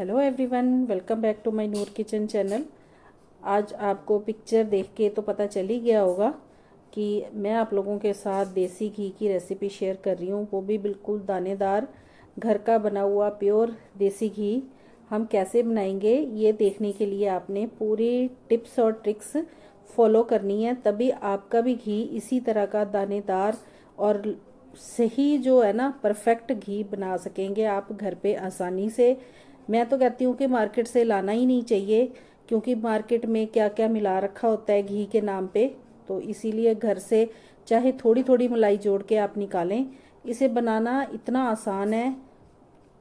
Hello everyone, welcome back to my Noor kitchen channel. आज आपको picture देख के तो पता चल ही गया होगा कि मैं आप लोगों के साथ देसी घी की रेसिपी शेयर कर रही हूँ, वो भी बिल्कुल दानेदार घर का बना हुआ प्योर देसी घी। हम कैसे बनाएंगे ये देखने के लिए आपने पूरी टिप्स और ट्रिक्स फॉलो करनी है, तभी आपका भी घी इसी तरह का दानेदार और सही जो है ना परफेक्ट घी बना सकेंगे आप घर पे आसानी से। मैं तो कहती हूँ कि मार्केट से लाना ही नहीं चाहिए, क्योंकि मार्केट में क्या क्या मिला रखा होता है घी के नाम पे। तो इसीलिए घर से चाहे थोड़ी थोड़ी मलाई जोड़ के आप निकालें। इसे बनाना इतना आसान है।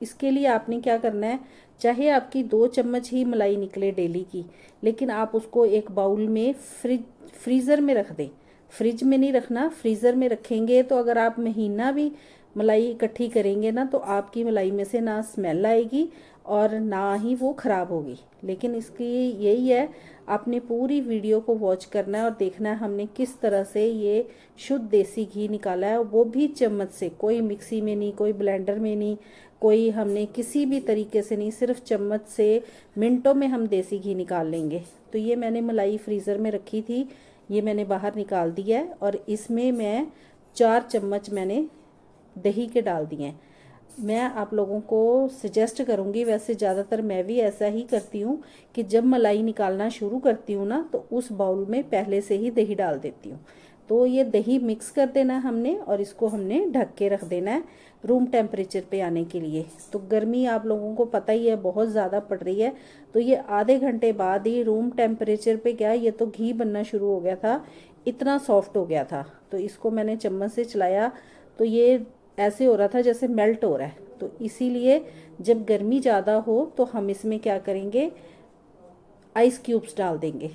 इसके लिए आपने क्या करना है, चाहे आपकी 2 चम्मच ही मलाई निकले डेली की, लेकिन आप उसको एक बाउल में फ्रीज़र में रख दें। फ्रिज में नहीं रखना, फ्रीज़र में रखेंगे तो अगर आप महीना भी मलाई इकट्ठी करेंगे ना, तो आपकी मलाई में से ना स्मेल आएगी और ना ही वो ख़राब होगी। लेकिन इसकी यही है, आपने पूरी वीडियो को वॉच करना है और देखना है हमने किस तरह से ये शुद्ध देसी घी निकाला है, वो भी चम्मच से, कोई मिक्सी में नहीं, कोई ब्लेंडर में नहीं, कोई हमने किसी भी तरीके से नहीं, सिर्फ चम्मच से मिनटों में हम देसी घी निकाल लेंगे। तो ये मैंने मलाई फ्रीज़र में रखी थी, ये मैंने बाहर निकाल दिया है और इसमें मैं 4 चम्मच मैंने दही के डाल दिए हैं। मैं आप लोगों को सजेस्ट करूंगी, वैसे ज़्यादातर मैं भी ऐसा ही करती हूँ कि जब मलाई निकालना शुरू करती हूँ ना, तो उस बाउल में पहले से ही दही डाल देती हूँ। तो ये दही मिक्स कर देना है हमने और इसको हमने ढक के रख देना है रूम टेम्परेचर पे आने के लिए। तो गर्मी आप लोगों को पता ही है बहुत ज़्यादा पड़ रही है, तो ये आधे घंटे बाद ही रूम टेम्परेचर पे, क्या ये तो घी बनना शुरू हो गया था, इतना सॉफ्ट हो गया था। तो इसको मैंने चम्मच से चलाया तो ये ऐसे हो रहा था जैसे मेल्ट हो रहा है। तो इसीलिए जब गर्मी ज़्यादा हो तो हम इसमें क्या करेंगे, आइस क्यूब्स डाल देंगे।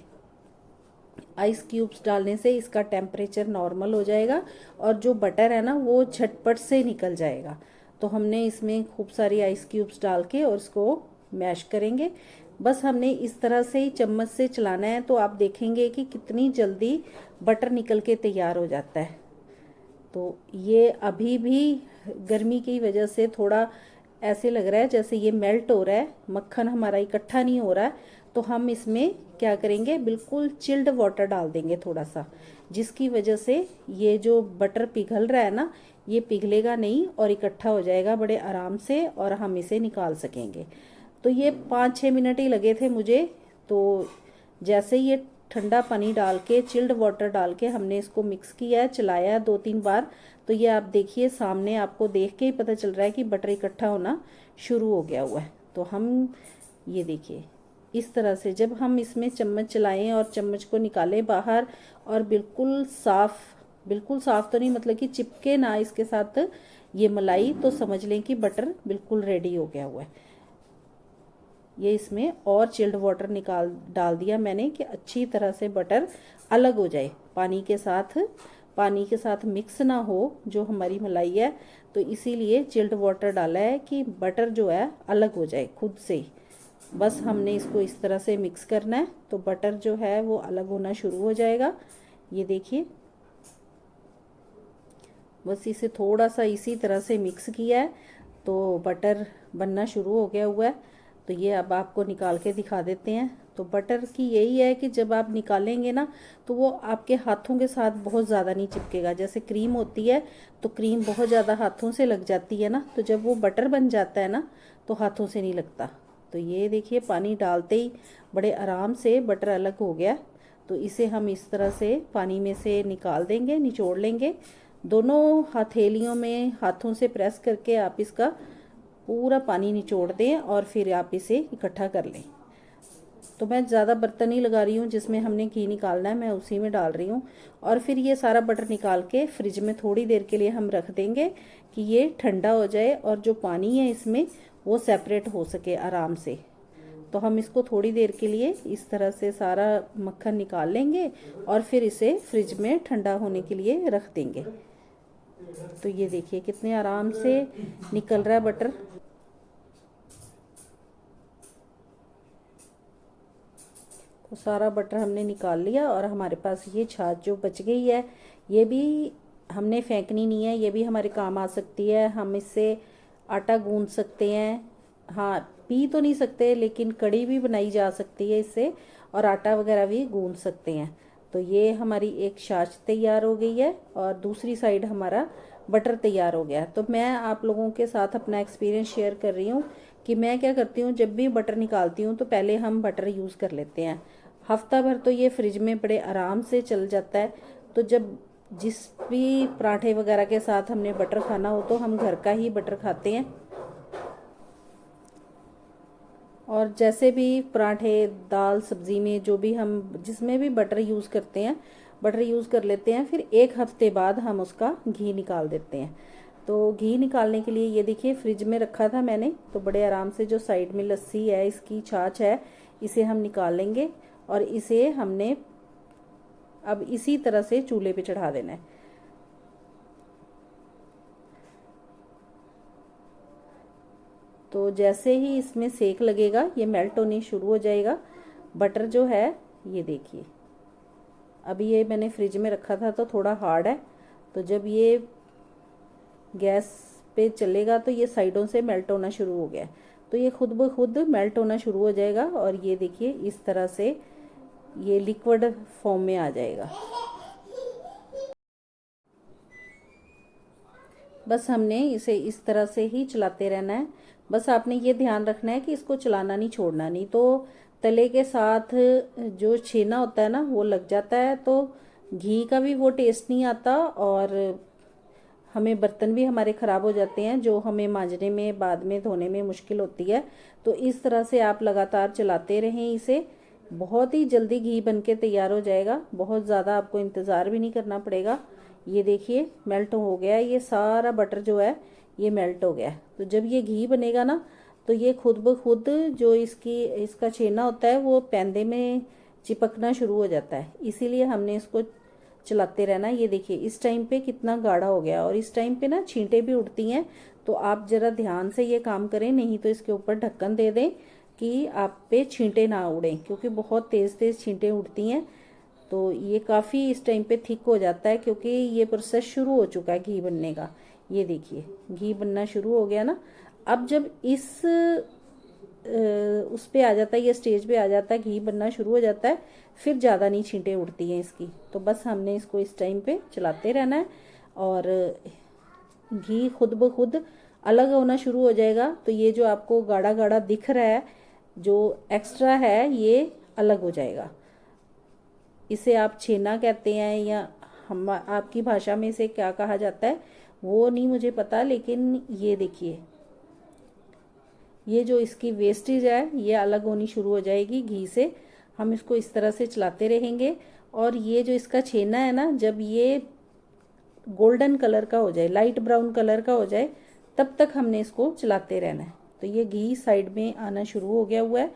आइस क्यूब्स डालने से इसका टेम्परेचर नॉर्मल हो जाएगा और जो बटर है ना वो झटपट से निकल जाएगा। तो हमने इसमें खूब सारी आइस क्यूब्स डाल के और इसको मैश करेंगे। बस हमने इस तरह से ही चम्मच से चलाना है, तो आप देखेंगे कि कितनी जल्दी बटर निकल के तैयार हो जाता है। तो ये अभी भी गर्मी की वजह से थोड़ा ऐसे लग रहा है जैसे ये मेल्ट हो रहा है, मक्खन हमारा इकट्ठा नहीं हो रहा है। तो हम इसमें क्या करेंगे, बिल्कुल चिल्ड वाटर डाल देंगे थोड़ा सा, जिसकी वजह से ये जो बटर पिघल रहा है ना, ये पिघलेगा नहीं और इकट्ठा हो जाएगा बड़े आराम से और हम इसे निकाल सकेंगे। तो ये 5-6 मिनट ही लगे थे मुझे। तो जैसे ये ठंडा पानी डाल के, चिल्ड वाटर डाल के हमने इसको मिक्स किया है, चलाया 2-3 बार, तो ये आप देखिए सामने आपको देख के ही पता चल रहा है कि बटर इकट्ठा होना शुरू हो गया हुआ है। तो हम ये देखिए इस तरह से जब हम इसमें चम्मच चलाएं और चम्मच को निकालें बाहर, और बिल्कुल साफ तो नहीं, मतलब कि चिपके ना इसके साथ ये मलाई, तो समझ लें कि बटर बिल्कुल रेडी हो गया हुआ है। ये इसमें और चिल्ड वाटर डाल दिया मैंने कि अच्छी तरह से बटर अलग हो जाए, पानी के साथ मिक्स ना हो जो हमारी मलाई है। तो इसीलिए चिल्ड वाटर डाला है कि बटर जो है अलग हो जाए खुद से ही। बस हमने इसको इस तरह से मिक्स करना है तो बटर जो है वो अलग होना शुरू हो जाएगा। ये देखिए, बस इसे थोड़ा सा इसी तरह से मिक्स किया है तो बटर बनना शुरू हो गया हुआ है। तो ये अब आपको निकाल के दिखा देते हैं। तो बटर की यही है कि जब आप निकालेंगे ना, तो वो आपके हाथों के साथ बहुत ज़्यादा नहीं चिपकेगा। जैसे क्रीम होती है तो क्रीम बहुत ज़्यादा हाथों से लग जाती है ना, तो जब वो बटर बन जाता है ना तो हाथों से नहीं लगता। तो ये देखिए पानी डालते ही बड़े आराम से बटर अलग हो गया। तो इसे हम इस तरह से पानी में से निकाल देंगे, निचोड़ लेंगे। दोनों हथेलियों में हाथों से प्रेस करके आप इसका पूरा पानी निचोड़ दें और फिर आप इसे इकट्ठा कर लें। तो मैं ज़्यादा बर्तन नहीं लगा रही हूँ, जिसमें हमने घी निकालना है मैं उसी में डाल रही हूँ। और फिर ये सारा बटर निकाल के फ्रिज में थोड़ी देर के लिए हम रख देंगे कि ये ठंडा हो जाए और जो पानी है इसमें वो सेपरेट हो सके आराम से। तो हम इसको थोड़ी देर के लिए इस तरह से सारा मक्खन निकाल लेंगे और फिर इसे फ्रिज में ठंडा होने के लिए रख देंगे। तो ये देखिए कितने आराम से निकल रहा है बटर। तो सारा बटर हमने निकाल लिया और हमारे पास ये छाछ जो बच गई है, ये भी हमने फेंकनी नहीं है, ये भी हमारे काम आ सकती है। हम इससे आटा गूंद सकते हैं, हाँ, पी तो नहीं सकते लेकिन कड़ी भी बनाई जा सकती है इससे, और आटा वगैरह भी गूंद सकते हैं। तो ये हमारी एक छाछ तैयार हो गई है और दूसरी साइड हमारा बटर तैयार हो गया है। तो मैं आप लोगों के साथ अपना एक्सपीरियंस शेयर कर रही हूँ कि मैं क्या करती हूँ, जब भी बटर निकालती हूँ तो पहले हम बटर यूज़ कर लेते हैं। हफ्ता भर तो ये फ्रिज में बड़े आराम से चल जाता है। तो जब जिस भी पराठे वगैरह के साथ हमने बटर खाना हो तो हम घर का ही बटर खाते हैं। और जैसे भी पराठे, दाल, सब्ज़ी में जो भी हम जिसमें भी बटर यूज़ करते हैं, बटर यूज़ कर लेते हैं। फिर एक हफ्ते बाद हम उसका घी निकाल देते हैं। तो घी निकालने के लिए ये देखिए फ्रिज में रखा था मैंने, तो बड़े आराम से जो साइड में लस्सी है, इसकी छाछ है, इसे हम निकाल लेंगे और इसे हमने अब इसी तरह से चूल्हे पे चढ़ा देना है। तो जैसे ही इसमें सेक लगेगा ये मेल्ट होने शुरू हो जाएगा बटर जो है। ये देखिए अभी ये मैंने फ्रिज में रखा था तो थोड़ा हार्ड है, तो जब ये गैस पे चलेगा तो ये साइडों से मेल्ट होना शुरू हो गया है। तो ये खुद ब खुद मेल्ट होना शुरू हो जाएगा और ये देखिए इस तरह से ये लिक्विड फॉर्म में आ जाएगा। बस हमने इसे इस तरह से ही चलाते रहना है। बस आपने ये ध्यान रखना है कि इसको चलाना नहीं छोड़ना, नहीं तो तले के साथ जो छेना होता है ना वो लग जाता है, तो घी का भी वो टेस्ट नहीं आता और हमें बर्तन भी हमारे ख़राब हो जाते हैं, जो हमें मांजने में बाद में धोने में मुश्किल होती है। तो इस तरह से आप लगातार चलाते रहें इसे, बहुत ही जल्दी घी बन के तैयार हो जाएगा। बहुत ज़्यादा आपको इंतज़ार भी नहीं करना पड़ेगा। ये देखिए मेल्ट हो गया, ये सारा बटर जो है ये मेल्ट हो गया। तो जब ये घी बनेगा ना तो ये खुद ब खुद जो इसका छेना होता है वो पैंदे में चिपकना शुरू हो जाता है, इसीलिए हमने इसको चलाते रहना। ये देखिए इस टाइम पे कितना गाढ़ा हो गया और इस टाइम पे ना छींटे भी उड़ती हैं, तो आप ज़रा ध्यान से ये काम करें, नहीं तो इसके ऊपर ढक्कन दे दें कि आप पे छींटे ना उड़ें, क्योंकि बहुत तेज़ तेज़ छींटे उड़ती हैं। तो ये काफ़ी इस टाइम पे थिक हो जाता है क्योंकि ये प्रोसेस शुरू हो चुका है घी बनने का। ये देखिए घी बनना शुरू हो गया ना। अब जब उस पे आ जाता है, ये स्टेज पे आ जाता है, घी बनना शुरू हो जाता है, फिर ज़्यादा नहीं छींटे उड़ती हैं इसकी। तो बस हमने इसको इस टाइम पे चलाते रहना है और घी खुद ब खुद अलग होना शुरू हो जाएगा। तो ये जो आपको गाढ़ा गाढ़ा दिख रहा है, जो एक्स्ट्रा है, ये अलग हो जाएगा। इसे आप छेना कहते हैं या हम आपकी भाषा में इसे क्या कहा जाता है वो नहीं मुझे पता, लेकिन ये देखिए ये जो इसकी वेस्टेज है ये अलग होनी शुरू हो जाएगी घी से। हम इसको इस तरह से चलाते रहेंगे और ये जो इसका छेना है ना, जब ये गोल्डन कलर का हो जाए, लाइट ब्राउन कलर का हो जाए, तब तक हमने इसको चलाते रहना है। तो ये घी साइड में आना शुरू हो गया हुआ है।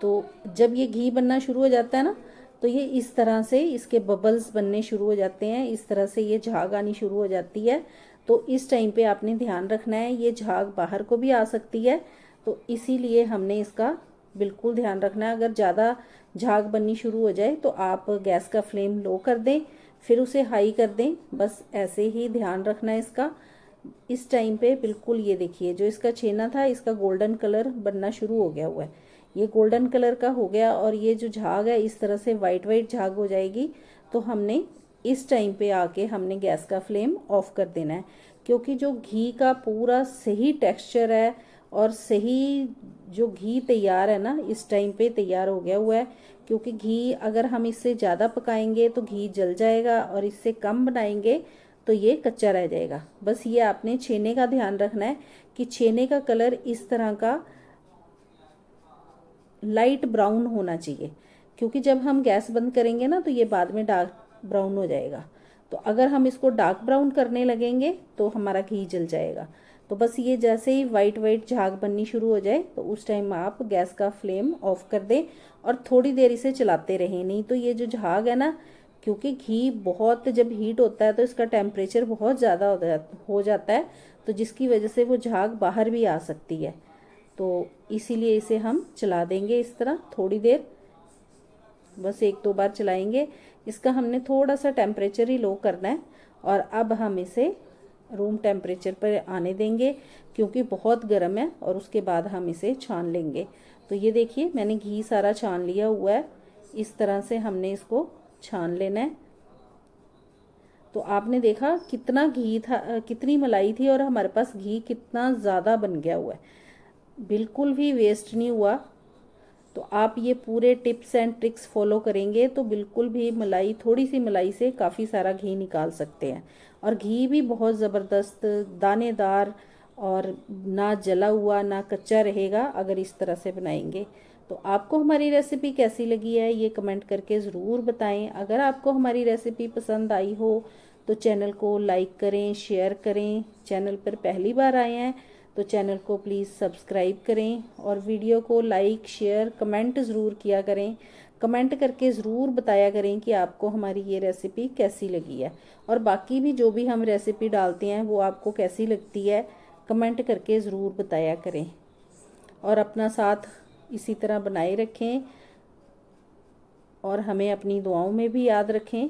तो जब ये घी बनना शुरू हो जाता है ना तो ये इस तरह से इसके बबल्स बनने शुरू हो जाते हैं, इस तरह से ये झाग आनी शुरू हो जाती है। तो इस टाइम पे आपने ध्यान रखना है, ये झाग बाहर को भी आ सकती है, तो इसीलिए हमने इसका बिल्कुल ध्यान रखना है। अगर ज़्यादा झाग बननी शुरू हो जाए तो आप गैस का फ्लेम लो कर दें, फिर उसे हाई कर दें। बस ऐसे ही ध्यान रखना है इसका। इस टाइम पे बिल्कुल ये देखिए जो इसका छेना था इसका गोल्डन कलर बनना शुरू हो गया हुआ है, ये गोल्डन कलर का हो गया और ये जो झाग है इस तरह से वाइट वाइट झाग हो जाएगी। तो हमने इस टाइम पे आके हमने गैस का फ्लेम ऑफ कर देना है, क्योंकि जो घी का पूरा सही टेक्सचर है और सही जो घी तैयार है ना इस टाइम पे तैयार हो गया हुआ है। क्योंकि घी अगर हम इससे ज़्यादा पकाएंगे तो घी जल जाएगा और इससे कम बनाएंगे तो ये कच्चा रह जाएगा। बस ये आपने छेने का ध्यान रखना है कि छेने का कलर इस तरह का लाइट ब्राउन होना चाहिए, क्योंकि जब हम गैस बंद करेंगे ना तो ये बाद में डार्क ब्राउन हो जाएगा। तो अगर हम इसको डार्क ब्राउन करने लगेंगे तो हमारा घी जल जाएगा। तो बस ये जैसे ही वाइट वाइट झाग बननी शुरू हो जाए तो उस टाइम आप गैस का फ्लेम ऑफ कर दें और थोड़ी देर इसे चलाते रहें, नहीं तो ये जो झाग है ना, क्योंकि घी बहुत जब हीट होता है तो इसका टेम्परेचर बहुत ज़्यादा हो जाता है, तो जिसकी वजह से वो झाग बाहर भी आ सकती है। तो इसीलिए इसे हम चला देंगे इस तरह थोड़ी देर, बस एक दो बार चलाएंगे। इसका हमने थोड़ा सा टेम्परेचर ही लो करना है और अब हम इसे रूम टेम्परेचर पर आने देंगे, क्योंकि बहुत गर्म है, और उसके बाद हम इसे छान लेंगे। तो ये देखिए मैंने घी सारा छान लिया हुआ है। इस तरह से हमने इसको छान लेना है। तो आपने देखा कितना घी था, कितनी मलाई थी, और हमारे पास घी कितना ज़्यादा बन गया हुआ है, बिल्कुल भी वेस्ट नहीं हुआ। तो आप ये पूरे टिप्स एंड ट्रिक्स फॉलो करेंगे तो बिल्कुल भी मलाई, थोड़ी सी मलाई से काफ़ी सारा घी निकाल सकते हैं। और घी भी बहुत ज़बरदस्त दानेदार और ना जला हुआ ना कच्चा रहेगा अगर इस तरह से बनाएंगे। तो आपको हमारी रेसिपी कैसी लगी है ये कमेंट करके ज़रूर बताएं। अगर आपको हमारी रेसिपी पसंद आई हो तो चैनल को लाइक करें, शेयर करें। चैनल पर पहली बार आए हैं तो चैनल को प्लीज़ सब्सक्राइब करें, और वीडियो को लाइक शेयर कमेंट ज़रूर किया करें। कमेंट करके ज़रूर बताया करें कि आपको हमारी ये रेसिपी कैसी लगी है, और बाकी भी जो भी हम रेसिपी डालते हैं वो आपको कैसी लगती है कमेंट करके ज़रूर बताया करें। और अपना साथ इसी तरह बनाए रखें, और हमें अपनी दुआओं में भी याद रखें।